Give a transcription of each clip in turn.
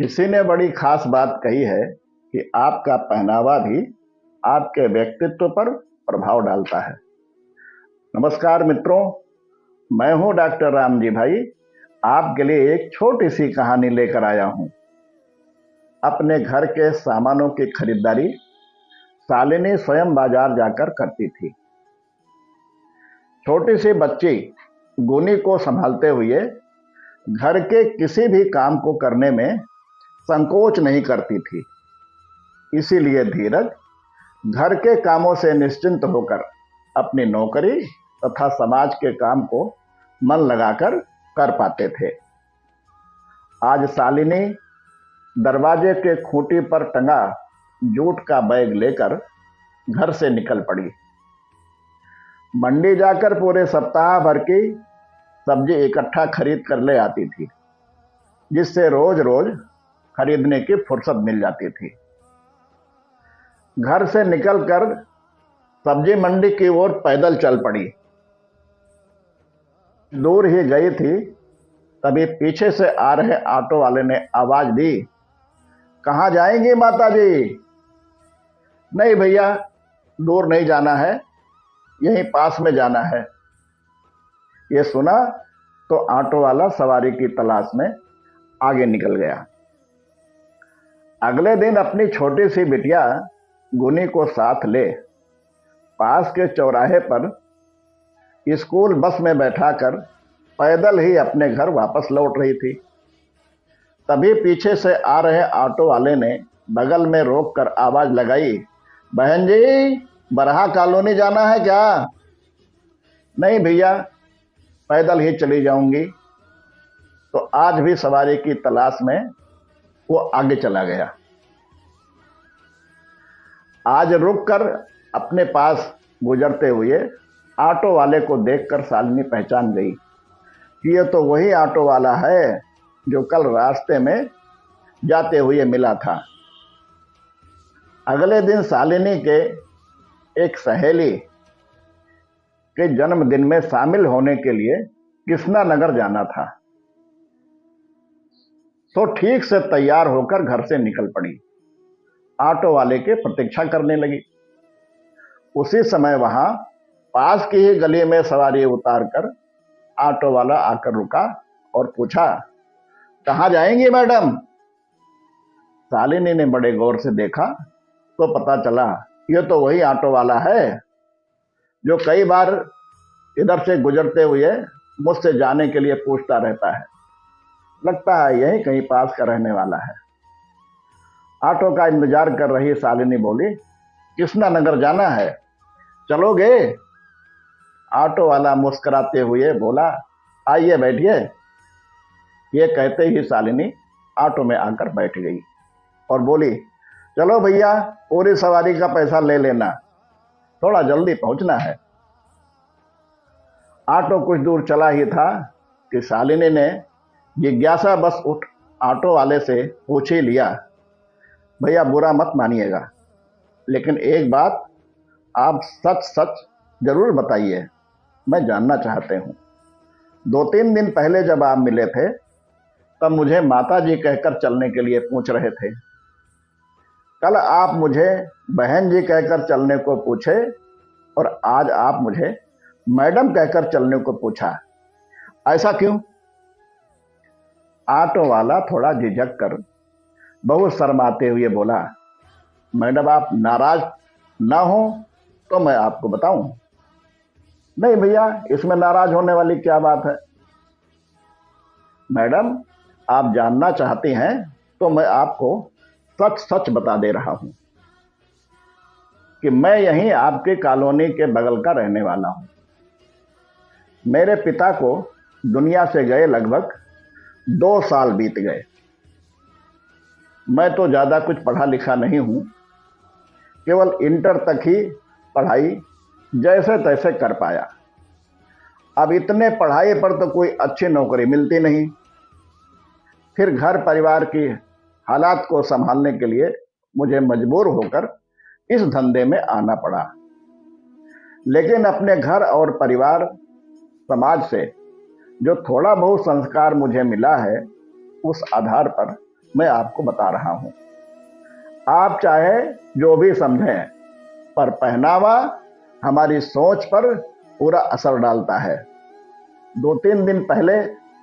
किसी ने बड़ी खास बात कही है कि आपका पहनावा भी आपके व्यक्तित्व पर प्रभाव डालता है। नमस्कार मित्रों, मैं हूं डॉक्टर राम जी भाई। आपके लिए एक छोटी सी कहानी लेकर आया हूं। अपने घर के सामानों की खरीदारी शालिनी स्वयं बाजार जाकर करती थी। छोटी सी बच्ची गुनी को संभालते हुए घर के किसी भी काम को करने में संकोच नहीं करती थी। इसीलिए धीरज घर के कामों से निश्चिंत होकर अपनी नौकरी तथा समाज के काम को मन लगाकर कर पाते थे। आज शालिनी दरवाजे के खूंटी पर टंगा जूट का बैग लेकर घर से निकल पड़ी। मंडी जाकर पूरे सप्ताह भर की सब्जी इकट्ठा खरीद कर ले आती थी, जिससे रोज रोज खरीदने की फुर्सत मिल जाती थी। घर से निकलकर सब्जी मंडी की ओर पैदल चल पड़ी। दूर ही गई थी, तभी पीछे से आ रहे ऑटो वाले ने आवाज दी, कहाँ जाएंगी माता जी? नहीं भैया, दूर नहीं जाना है, यहीं पास में जाना है। ये सुना तो ऑटो वाला सवारी की तलाश में आगे निकल गया। अगले दिन अपनी छोटी सी बिटिया गुनी को साथ ले पास के चौराहे पर स्कूल बस में बैठाकर पैदल ही अपने घर वापस लौट रही थी। तभी पीछे से आ रहे ऑटो वाले ने बगल में रोककर आवाज लगाई, बहन जी, बरहा कॉलोनी जाना है क्या? नहीं भैया, पैदल ही चली जाऊंगी। तो आज भी सवारी की तलाश में वो आगे चला गया। आज रुककर अपने पास गुजरते हुए ऑटो वाले को देखकर शालिनी पहचान गई कि ये तो वही ऑटो वाला है जो कल रास्ते में जाते हुए मिला था। अगले दिन शालिनी के एक सहेली के जन्मदिन में शामिल होने के लिए कृष्णा नगर जाना था, तो ठीक से तैयार होकर घर से निकल पड़ी। ऑटो वाले के प्रतीक्षा करने लगी। उसी समय वहां पास की ही गली में सवारी उतारकर ऑटो वाला आकर रुका और पूछा, कहाँ जाएंगी मैडम? शालिनी ने बड़े गौर से देखा तो पता चला ये तो वही ऑटो वाला है जो कई बार इधर से गुजरते हुए मुझसे जाने के लिए पूछता रहता है। लगता है यही कहीं पास का रहने वाला है। ऑटो का इंतजार कर रही शालिनी बोली, कृष्णा नगर जाना है, चलोगे? ऑटो वाला मुस्कुराते हुए बोला, आइए बैठिए। ये कहते ही शालिनी ऑटो में आकर बैठ गई और बोली, चलो भैया, पूरी सवारी का पैसा ले लेना, थोड़ा जल्दी पहुंचना है। ऑटो कुछ दूर चला ही था कि शालिनी ने जिज्ञासा बस उठ ऑटो वाले से पूछ ही लिया, भैया बुरा मत मानिएगा, लेकिन एक बात आप सच सच जरूर बताइए, मैं जानना चाहते हूँ। 2-3 दिन पहले जब आप मिले थे तब मुझे माता जी कहकर चलने के लिए पूछ रहे थे। कल आप मुझे बहन जी कहकर चलने को पूछे और आज आप मुझे मैडम कहकर चलने को पूछा, ऐसा क्यों? ऑटो वाला थोड़ा झिझक कर बहुत शर्माते हुए बोला, मैडम आप नाराज ना हो तो मैं आपको बताऊं। नहीं भैया, इसमें नाराज होने वाली क्या बात है? मैडम आप जानना चाहती हैं तो मैं आपको सच सच बता दे रहा हूं कि मैं यहीं आपके कॉलोनी के बगल का रहने वाला हूं। मेरे पिता को दुनिया से गए लगभग 2 साल बीत गए। मैं तो ज़्यादा कुछ पढ़ा लिखा नहीं हूँ, केवल इंटर तक ही पढ़ाई जैसे तैसे कर पाया। अब इतने पढ़ाई पर तो कोई अच्छी नौकरी मिलती नहीं। फिर घर परिवार की हालात को संभालने के लिए मुझे मजबूर होकर इस धंधे में आना पड़ा। लेकिन अपने घर और परिवार समाज से जो थोड़ा बहुत संस्कार मुझे मिला है, उस आधार पर मैं आपको बता रहा हूं। आप चाहे जो भी समझें, पर पहनावा हमारी सोच पर पूरा असर डालता है। 2-3 दिन पहले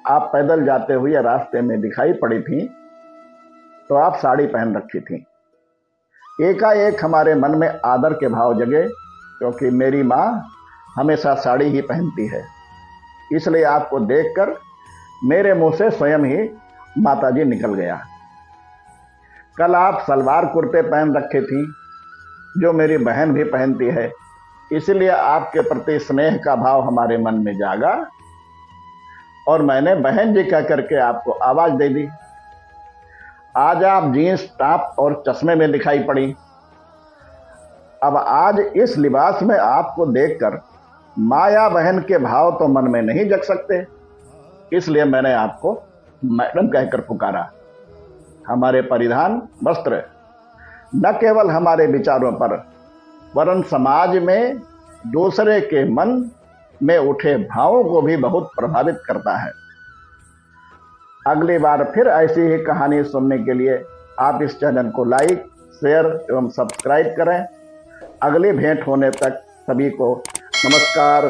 आप पैदल जाते हुए रास्ते में दिखाई पड़ी थी, तो आप साड़ी पहन रखी थी। एकाएक हमारे मन में आदर के भाव जगे, क्योंकि मेरी माँ हमेशा साड़ी ही पहनती है। इसलिए आपको देखकर मेरे मुंह से स्वयं ही माताजी निकल गया। कल आप सलवार कुर्ते पहन रखे थी, जो मेरी बहन भी पहनती है, इसलिए आपके प्रति स्नेह का भाव हमारे मन में जागा और मैंने बहन जी कह करके आपको आवाज दे दी। आज आप जीन्स टॉप और चश्मे में दिखाई पड़ी। अब आज इस लिबास में आपको देखकर माँ या बहन के भाव तो मन में नहीं जग सकते, इसलिए मैंने आपको मैडम कहकर पुकारा। हमारे परिधान वस्त्र न केवल हमारे विचारों पर, वरन समाज में दूसरे के मन में उठे भावों को भी बहुत प्रभावित करता है। अगली बार फिर ऐसी ही कहानी सुनने के लिए आप इस चैनल को लाइक, शेयर एवं सब्सक्राइब करें। अगली भेंट होने तक सभी को नमस्कार।